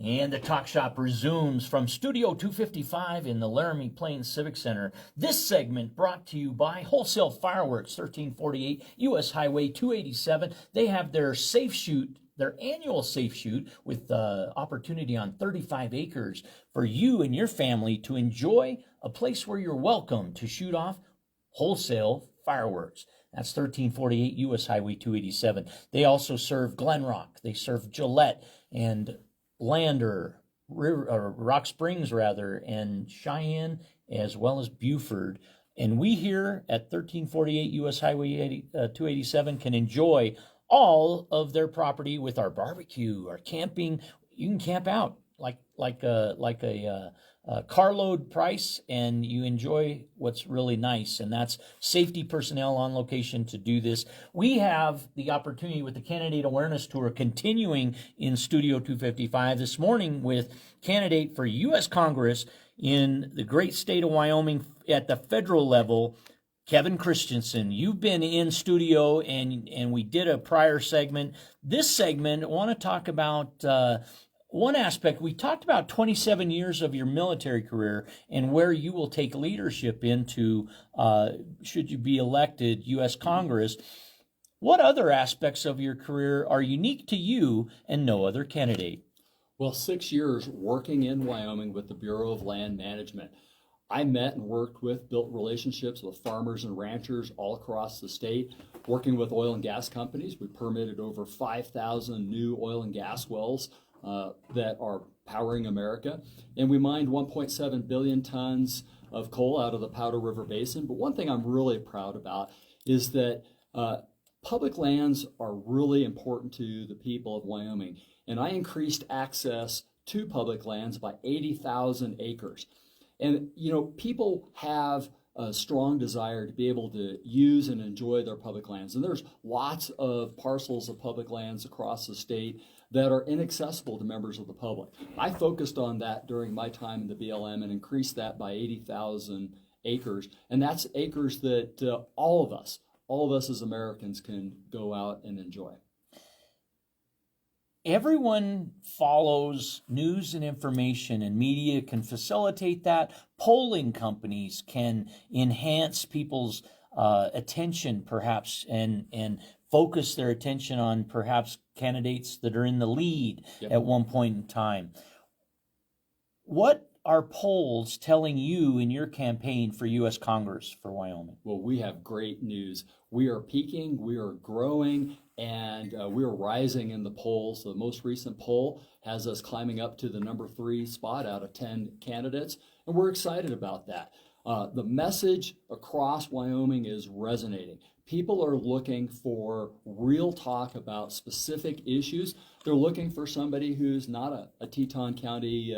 And the Talk Shop resumes from Studio 255 in the Laramie Plains Civic Center. This segment brought to you by Wholesale Fireworks, 1348 U.S. Highway 287. They have their safe shoot, their annual safe shoot with opportunity on 35 acres for you and your family to enjoy a place where you're welcome to shoot off wholesale fireworks. That's 1348 U.S. Highway 287. They also serve Glen Rock. They serve Gillette and Lander, Rock Springs rather, and Cheyenne, as well as Buford. And we here at 1348 U.S. Highway 287 can enjoy all of their property with our barbecue, our camping. You can camp out like a carload price, and you enjoy what's really nice, and that's safety personnel on location to do this. We have the opportunity with the Candidate Awareness Tour continuing in Studio 255 this morning with candidate for U.S. Congress in the great state of Wyoming at the federal level, Kevin Christensen. You've been in studio, and we did a prior segment. This segment, I want to talk about one aspect. We talked about 27 years of your military career and where you will take leadership into should you be elected U.S. Congress. What other aspects of your career are unique to you and no other candidate? Well, 6 years working in Wyoming with the Bureau of Land Management. I met and worked with, built relationships with farmers and ranchers all across the state, working with oil and gas companies. We permitted over 5,000 new oil and gas wells that are powering America. And we mined 1.7 billion tons of coal out of the Powder River Basin. But one thing I'm really proud about is that public lands are really important to the people of Wyoming. And I increased access to public lands by 80,000 acres. And, you know, people have a strong desire to be able to use and enjoy their public lands. And there's lots of parcels of public lands across the state that are inaccessible to members of the public. I focused on that during my time in the BLM and increased that by 80,000 acres. And that's acres that all of us as Americans can go out and enjoy. Everyone follows news and information, and media can facilitate that. Polling companies can enhance people's attention, perhaps, and focus their attention on perhaps candidates that are in the lead at one point in time. What are polls telling you in your campaign for U.S. Congress for Wyoming? Well, we have great news. We are peaking, we are growing, and we are rising in the polls. The most recent poll has us climbing up to the number 3 spot out of 10 candidates, and we're excited about that. The message across Wyoming is resonating. People are looking for real talk about specific issues. They're looking for somebody who's not a Teton County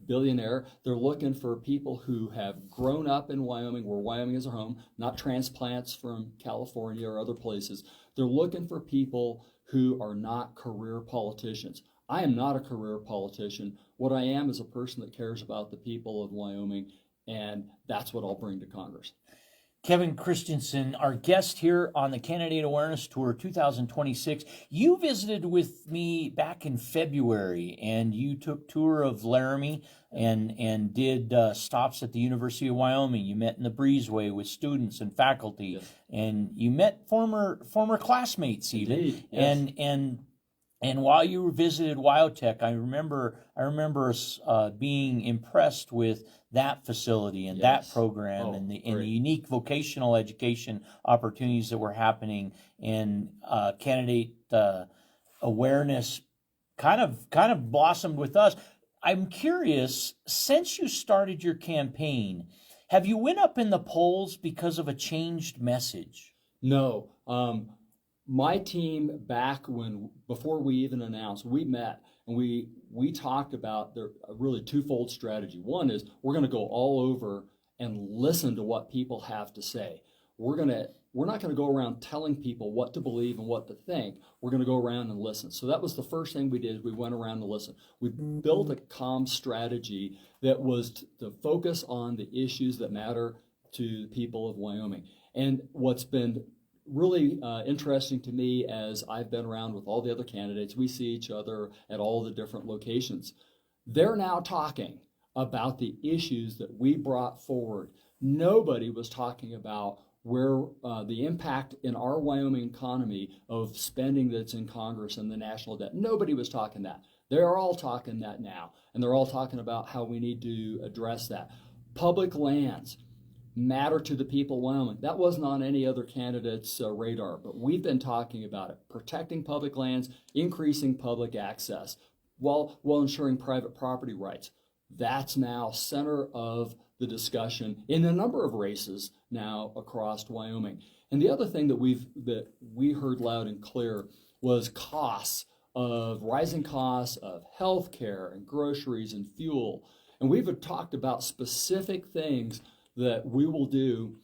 billionaire. They're looking for people who have grown up in Wyoming, where Wyoming is their home, not transplants from California or other places. They're looking for people who are not career politicians. I am not a career politician. What I am is a person that cares about the people of Wyoming, and that's what I'll bring to Congress. Kevin Christensen, our guest here on the Candidate Awareness Tour 2026. You visited with me back in February, and you took tour of Laramie and did stops at the University of Wyoming. You met in the breezeway with students and faculty, and you met former classmates even. Indeed, yes. And while you visited Wyotech, I remember us being impressed with that facility and that program and the unique vocational education opportunities that were happening, and candidate awareness kind of blossomed with us. I'm curious, since you started your campaign, have you went up in the polls because of a changed message? No. My team, before we even announced, we met and we talked about the really twofold strategy. One is we're going to go all over and listen to what people have to say. We're not going to go around telling people what to believe and what to think. We're going to go around and listen. So that was the first thing we did. We went around and listened. We built a comm strategy that was to focus on the issues that matter to the people of Wyoming. And what's been really interesting to me as I've been around with all the other candidates, we see each other at all the different locations. They're now talking about the issues that we brought forward. Nobody was talking about where the impact in our Wyoming economy of spending that's in Congress and the national debt. Nobody was talking that. They're all talking that now, and they're all talking about how we need to address that. Public lands matter to the people of Wyoming. That wasn't on any other candidate's radar, but we've been talking about it. Protecting public lands, increasing public access, while ensuring private property rights. That's now center of the discussion in a number of races now across Wyoming. And the other thing that we heard loud and clear was rising costs of health care and groceries and fuel. And we've talked about specific things that we will do.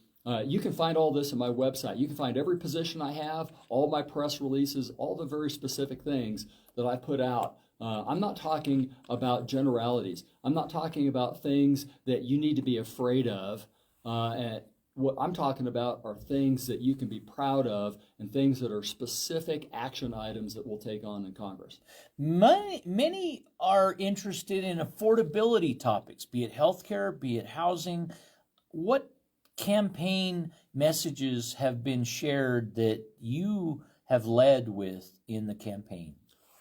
You can find all this on my website. You can find every position I have, all my press releases, all the very specific things that I put out. I'm not talking about generalities. I'm not talking about things that you need to be afraid of. And what I'm talking about are things that you can be proud of and things that are specific action items that we'll take on in Congress. Many are interested in affordability topics, be it healthcare, be it housing. What campaign messages have been shared that you have led with in the campaign?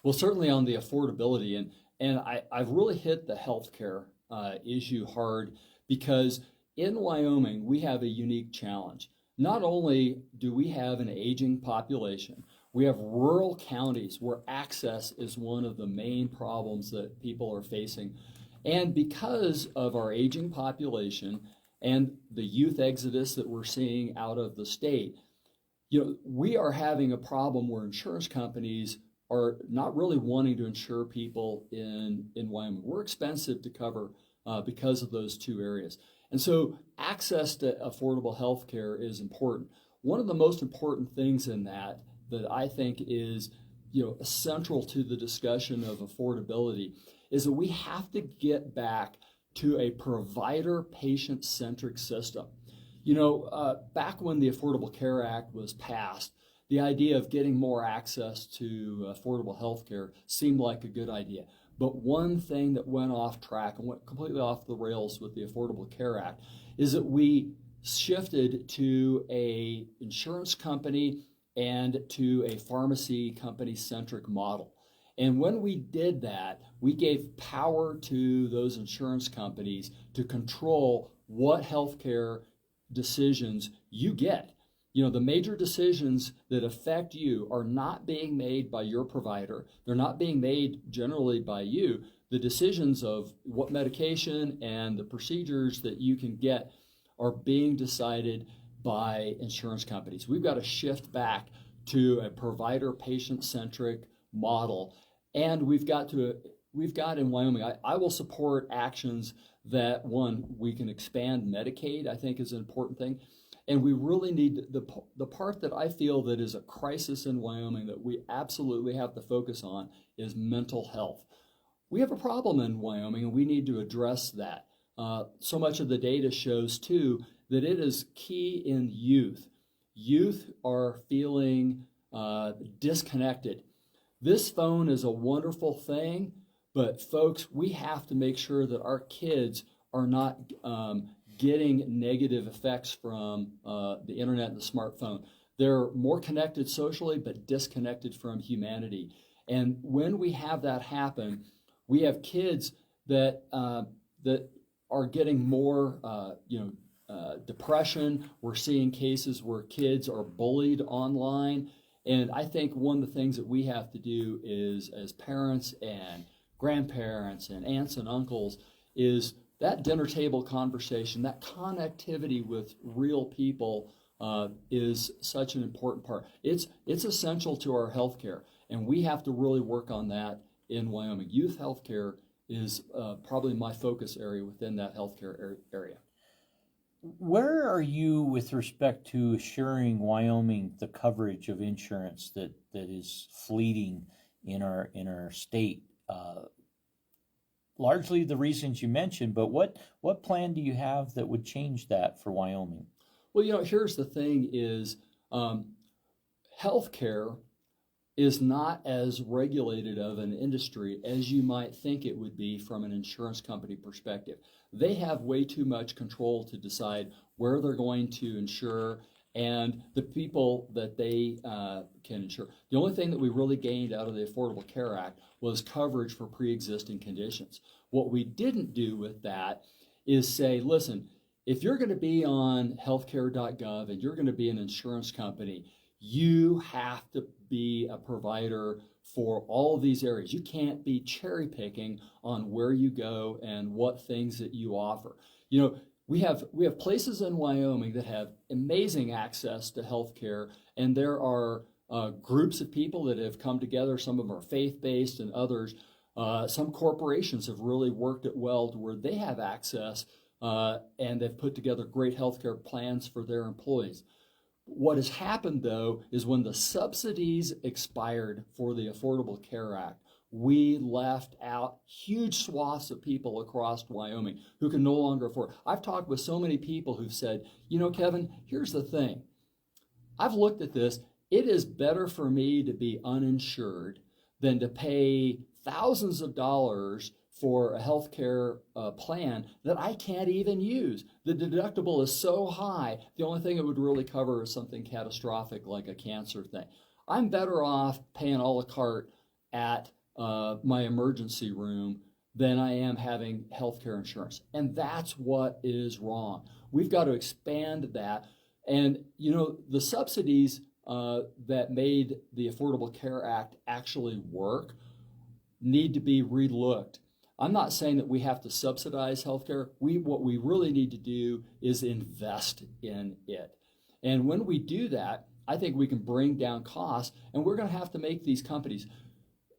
Well, certainly on the affordability, and I've really hit the healthcare issue hard because in Wyoming, we have a unique challenge. Not only do we have an aging population, we have rural counties where access is one of the main problems that people are facing. And because of our aging population and the youth exodus that we're seeing out of the state, we are having a problem where insurance companies are not really wanting to insure people in Wyoming. We're expensive to cover because of those two areas. And so access to affordable health care is important. One of the most important things in that I think is essential to the discussion of affordability is that we have to get back to a provider patient-centric system. Back when the Affordable Care Act was passed, the idea of getting more access to affordable health care seemed like a good idea. But one thing that went off track and went completely off the rails with the Affordable Care Act is that we shifted to a insurance company and to a pharmacy company-centric model. And when we did that, we gave power to those insurance companies to control what healthcare decisions you get. The major decisions that affect you are not being made by your provider. They're not being made generally by you. The decisions of what medication and the procedures that you can get are being decided by insurance companies. We've got to shift back to a provider patient-centric model. And we've got in Wyoming, I will support actions that, one, we can expand Medicaid, I think is an important thing. And we really need the part that I feel that is a crisis in Wyoming that we absolutely have to focus on is mental health. We have a problem in Wyoming and we need to address that. So much of the data shows too that it is key in youth. Youth are feeling disconnected. This phone is a wonderful thing, but folks, we have to make sure that our kids are not getting negative effects from the internet and the smartphone. They're more connected socially, but disconnected from humanity. And when we have that happen, we have kids that are getting more, depression. We're seeing cases where kids are bullied online. And I think one of the things that we have to do is, as parents and grandparents and aunts and uncles, is that dinner table conversation, that connectivity with real people is such an important part. It's essential to our healthcare, and we have to really work on that in Wyoming. Youth healthcare is probably my focus area within that healthcare area. Where are you with respect to assuring Wyoming the coverage of insurance that is fleeting in our state? Largely the reasons you mentioned, but what plan do you have that would change that for Wyoming? Well, here's the thing is healthcare is not as regulated of an industry as you might think it would be from an insurance company perspective. They have way too much control to decide where they're going to insure and the people that they can insure. The only thing that we really gained out of the Affordable Care Act was coverage for pre-existing conditions. What we didn't do with that is say, listen, if you're going to be on healthcare.gov and you're going to be an insurance company, you have to be a provider for all of these areas. You can't be cherry picking on where you go and what things that you offer. You know, we have places in Wyoming that have amazing access to health care, and there are groups of people that have come together. Some of them are faith-based and others. Some corporations have really worked it well to where they have access and they've put together great healthcare plans for their employees. What has happened, though, is when the subsidies expired for the Affordable Care Act, we left out huge swaths of people across Wyoming who can no longer afford. I've talked with so many people who've said, you know, Kevin, here's the thing. I've looked at this. It is better for me to be uninsured than to pay thousands of dollars for a healthcare plan that I can't even use. The deductible is so high, the only thing it would really cover is something catastrophic like a cancer thing. I'm better off paying a la carte at my emergency room than I am having healthcare insurance. And that's what is wrong. We've got to expand that. And, you know, the subsidies that made the Affordable Care Act actually work need to be relooked. I'm not saying that we have to subsidize healthcare. What we really need to do is invest in it. And when we do that, I think we can bring down costs, and we're going to have to make these companies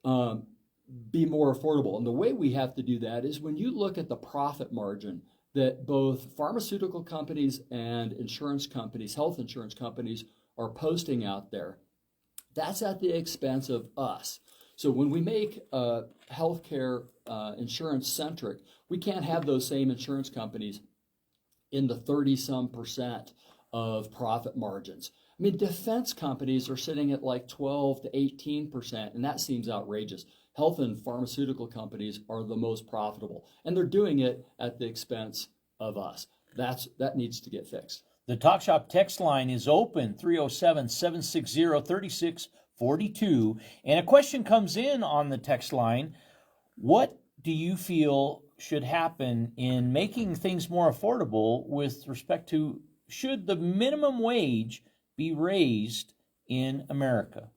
be more affordable. And the way we have to do that is when you look at the profit margin that both pharmaceutical companies and insurance companies, health insurance companies, are posting out there, that's at the expense of us. So when we make healthcare insurance centric, we can't have those same insurance companies in the 30-some% of profit margins. I mean, defense companies are sitting at like 12 to 18%, and that seems outrageous. Health and pharmaceutical companies are the most profitable, and they're doing it at the expense of us. That needs to get fixed. The Talk Shop text line is open, 307-760-3642. And a question comes in on the text line. What do you feel should happen in making things more affordable with respect to should the minimum wage be raised in America?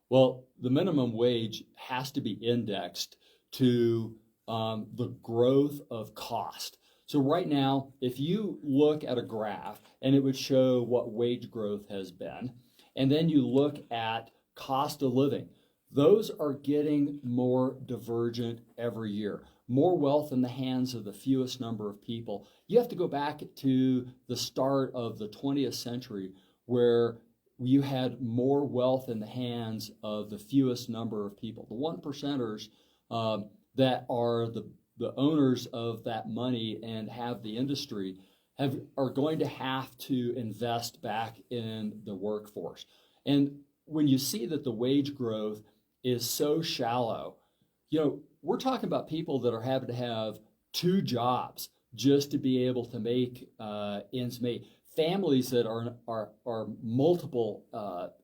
Well, the minimum wage has to be indexed to the growth of cost. So right now, if you look at a graph, and it would show what wage growth has been, and then you look at cost of living, those are getting more divergent every year. More wealth in the hands of the fewest number of people. You have to go back to the start of the 20th century where you had more wealth in the hands of the fewest number of people. The one percenters that are the owners of that money and have the industry are going to have to invest back in the workforce. And when you see that the wage growth is so shallow, you know, we're talking about people that are having to have 2 jobs just to be able to make ends meet. Families that are multiple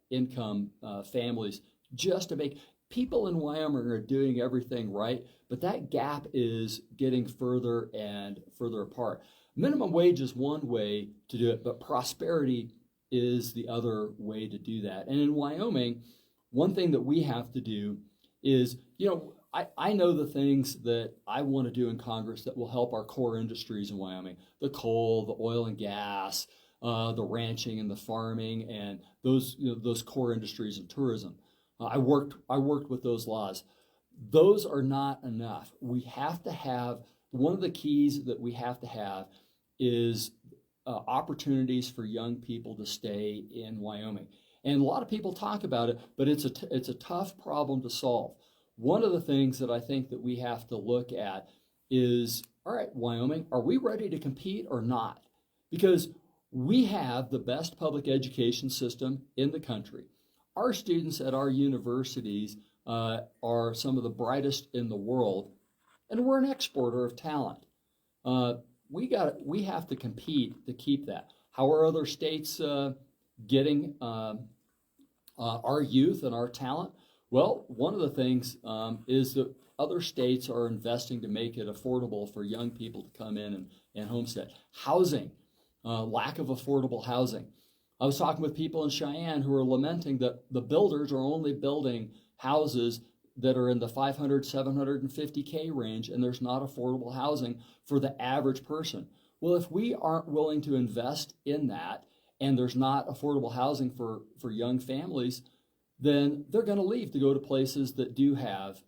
income families just to make. People in Wyoming are doing everything right, but that gap is getting further and further apart. Minimum wage is one way to do it, but prosperity is the other way to do that. And in Wyoming, one thing that we have to do is, you know, I know the things that I want to do in Congress that will help our core industries in Wyoming, the coal, the oil and gas, the ranching and the farming, and those core industries and tourism. I worked with those laws. Those are not enough. We have to have, one of the keys that we have to have is opportunities for young people to stay in Wyoming. And a lot of people talk about it, but it's a tough problem to solve. One of the things that I think that we have to look at is, all right, Wyoming, are we ready to compete or not? Because we have the best public education system in the country. our students at our universities are some of the brightest in the world, and we're an exporter of talent. We have to compete to keep that. How are other states getting our youth and our talent? Well, one of the things is that other states are investing to make it affordable for young people to come in and homestead. Housing, lack of affordable housing. I was talking with people in Cheyenne who are lamenting that the builders are only building houses that are in the 500, 750K range, and there's not affordable housing for the average person. Well, if we aren't willing to invest in that, and there's not affordable housing for young families, then they're going to leave to go to places that do have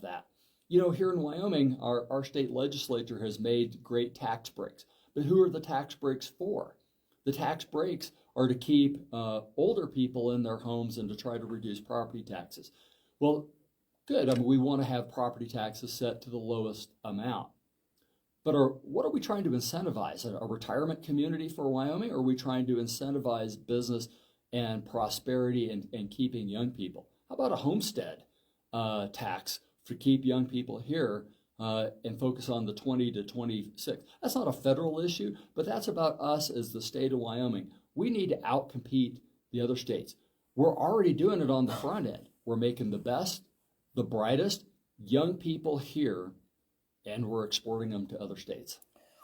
that. You know, here in Wyoming, our state legislature has made great tax breaks. But who are the tax breaks for? The tax breaks are to keep older people in their homes and to try to reduce property taxes. Well, good. I mean, we want to have property taxes set to the lowest amount. But what are we trying to incentivize? A retirement community for Wyoming? Or are we trying to incentivize business and prosperity and keeping young people? How about a homestead tax to keep young people here and focus on the 20 to 26? That's not a federal issue, but that's about us as the state of Wyoming. We need to outcompete the other states. We're already doing it on the front end. We're making the best, the brightest young people here, and we're exporting them to other states.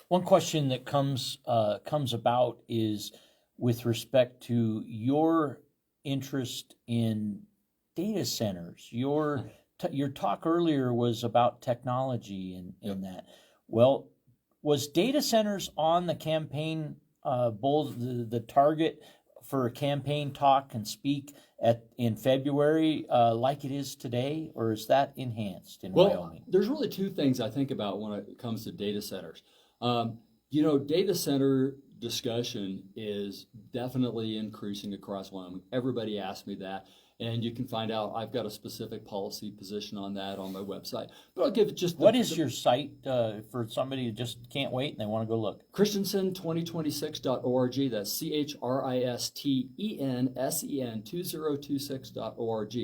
One question that comes about is with respect to your interest in data centers. Your talk earlier was about technology and that. Well, was data centers on the campaign the target for a campaign talk and speak in February like it is today, or is that enhanced in Wyoming? There's really two things I think about when it comes to data centers. Data center discussion is definitely increasing across Wyoming. Everybody asks me that, and you can find out I've got a specific policy position on that on my website. But I'll give it just what is your site for somebody who just can't wait and they want to go look? Christensen2026.org. That's CHRISTENSEN2026.org.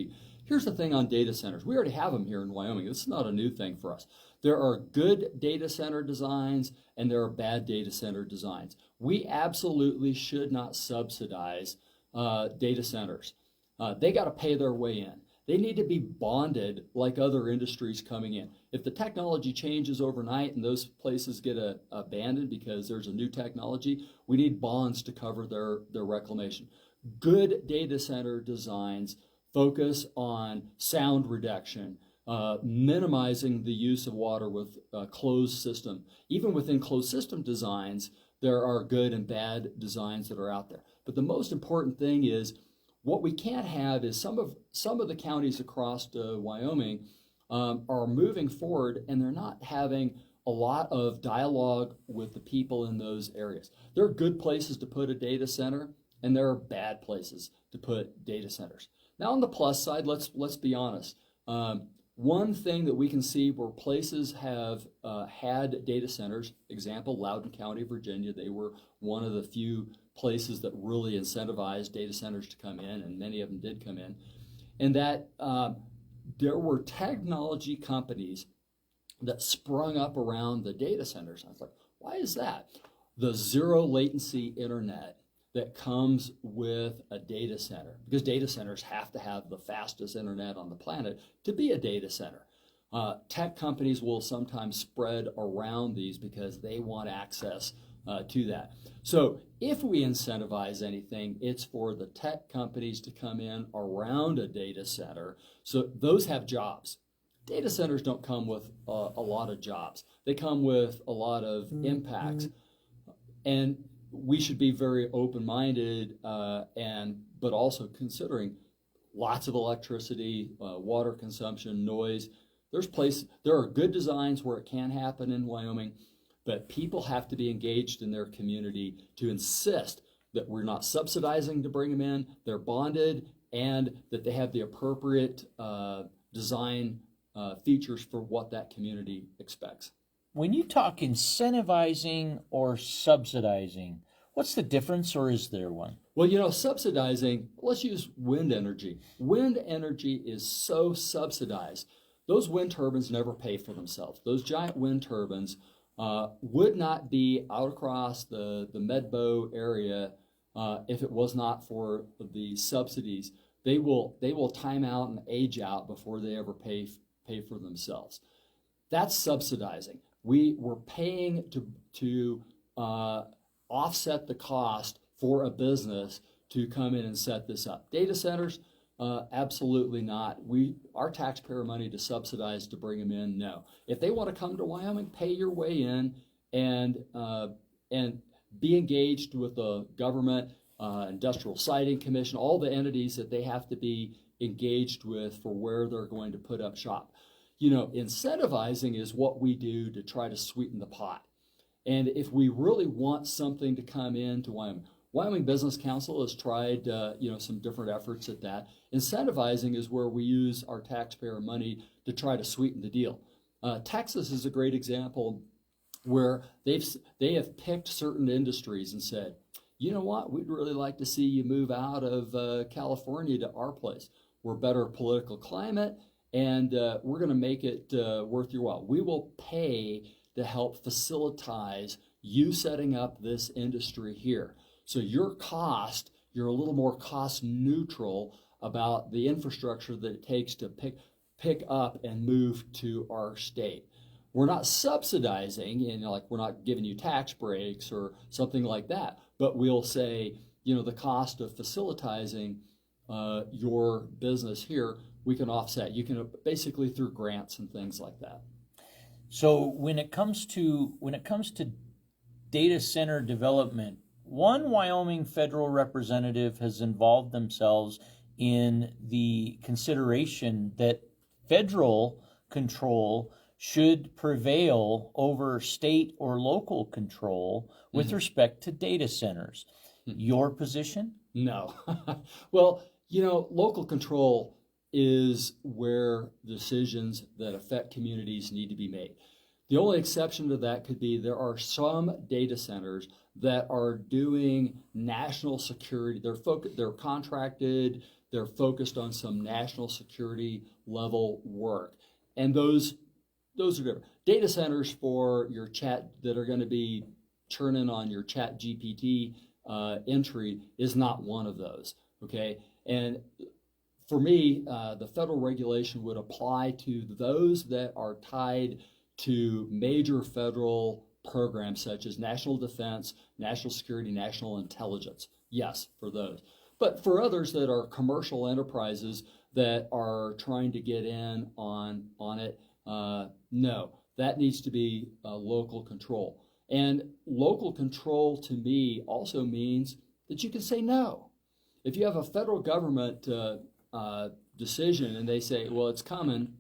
Here's the thing on data centers. We already have them here in Wyoming. This is not a new thing for us. There are good data center designs and there are bad data center designs. We absolutely should not subsidize data centers. They got to pay their way in. They need to be bonded like other industries coming in. If the technology changes overnight and those places get abandoned because there's a new technology, we need bonds to cover their reclamation. Good data center designs focus on sound reduction, minimizing the use of water with a closed system. Even within closed system designs, there are good and bad designs that are out there. But the most important thing is what we can't have is some of the counties across Wyoming are moving forward and they're not having a lot of dialogue with the people in those areas. There are good places to put a data center and there are bad places to put data centers. Now on the plus side, let's be honest. One thing that we can see where places have had data centers, example, Loudoun County, Virginia, they were one of the few places that really incentivized data centers to come in, and many of them did come in, and that there were technology companies that sprung up around the data centers. I was like, why is that? The zero latency internet that comes with a data center, because data centers have to have the fastest internet on the planet to be a data center. Tech companies will sometimes spread around these because they want access to that. So if we incentivize anything, it's for the tech companies to come in around a data center. So those have jobs. Data centers don't come with a lot of jobs. They come with a lot of impacts. And we should be very open-minded but also considering lots of electricity, water consumption, noise. There are good designs where it can happen in Wyoming, but people have to be engaged in their community to insist that we're not subsidizing to bring them in, they're bonded, and that they have the appropriate design features for what that community expects. When you talk incentivizing or subsidizing, what's the difference, or is there one? Well, subsidizing, let's use wind energy. Wind energy is so subsidized. Those wind turbines never pay for themselves. Those giant wind turbines would not be out across the Medbo area if it was not for the subsidies. They will time out and age out before they ever pay for themselves. That's subsidizing. We're paying to offset the cost for a business to come in and set this up. Data centers, absolutely not. Our taxpayer money to subsidize to bring them in, no. If they want to come to Wyoming, pay your way in and be engaged with the government, Industrial Siting Commission, all the entities that they have to be engaged with for where they're going to put up shop. Incentivizing is what we do to try to sweeten the pot. And if we really want something to come into Wyoming Business Council has tried, some different efforts at that. Incentivizing is where we use our taxpayer money to try to sweeten the deal. Texas is a great example where they have picked certain industries and said, you know what, we'd really like to see you move out of California to our place. We're better political climate, and we're going to make it worth your while. We will pay to help facilitize you setting up this industry here. So you're a little more cost neutral about the infrastructure that it takes to pick up and move to our state. We're not subsidizing, we're not giving you tax breaks or something like that, but we'll say, the cost of facilitizing your business here, we can offset. You can basically through grants and things like that. So when it comes to data center development, one Wyoming federal representative has involved themselves in the consideration that federal control should prevail over state or local control with respect to data centers. Your position? No. Well, local control is where decisions that affect communities need to be made. The only exception to that could be there are some data centers that are doing national security. They're contracted. They're focused on some national security level work, and those are different. Data centers for your chat that are going to be churning on your Chat GPT entry is not one of those. Okay, and for me, the federal regulation would apply to those that are tied to major federal programs such as national defense, national security, national intelligence. Yes, for those. But for others that are commercial enterprises that are trying to get in on it, no, that needs to be local control. And local control to me also means that you can say no. If you have a federal government decision and they say, well, it's coming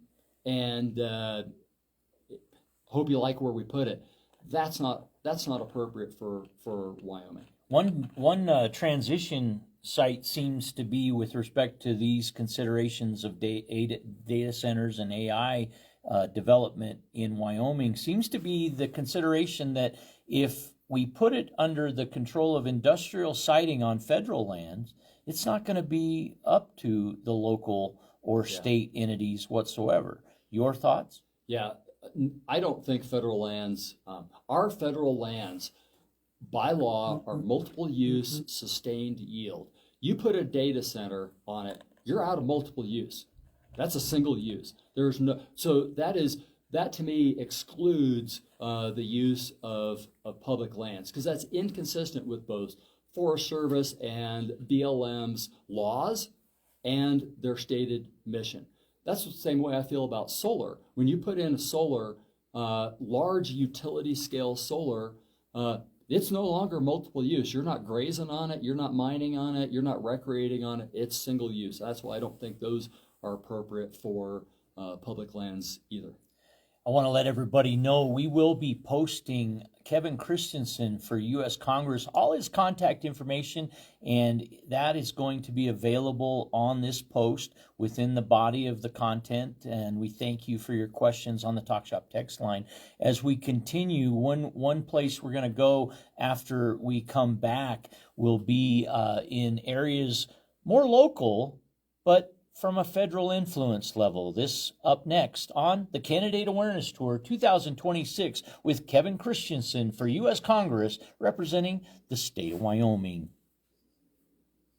and hope you like where we put it, that's not appropriate for Wyoming. One transition site seems to be with respect to these considerations of data centers and AI development in Wyoming seems to be the consideration that if we put it under the control of industrial siting on federal lands, it's not going to be up to the local or state entities whatsoever. Your thoughts? Yeah, I don't think federal lands, our federal lands by law are multiple use, sustained yield. You put a data center on it, you're out of multiple use. That's a single use. So that to me excludes the use of public lands, because that's inconsistent with both Forest Service and BLM's laws and their stated mission. That's the same way I feel about solar. When you put in solar, large utility scale solar, it's no longer multiple use. You're not grazing on it, you're not mining on it, you're not recreating on it, it's single use. That's why I don't think those are appropriate for public lands either. I want to let everybody know we will be posting Kevin Christensen for U.S. Congress, all his contact information, and that is going to be available on this post within the body of the content. And we thank you for your questions on the Talk Shop text line. As we continue, one place we're going to go after we come back will be in areas more local, but from a federal influence level. This up next on the Candidate Awareness Tour 2026 with Kevin Christensen for U.S. Congress representing the state of Wyoming.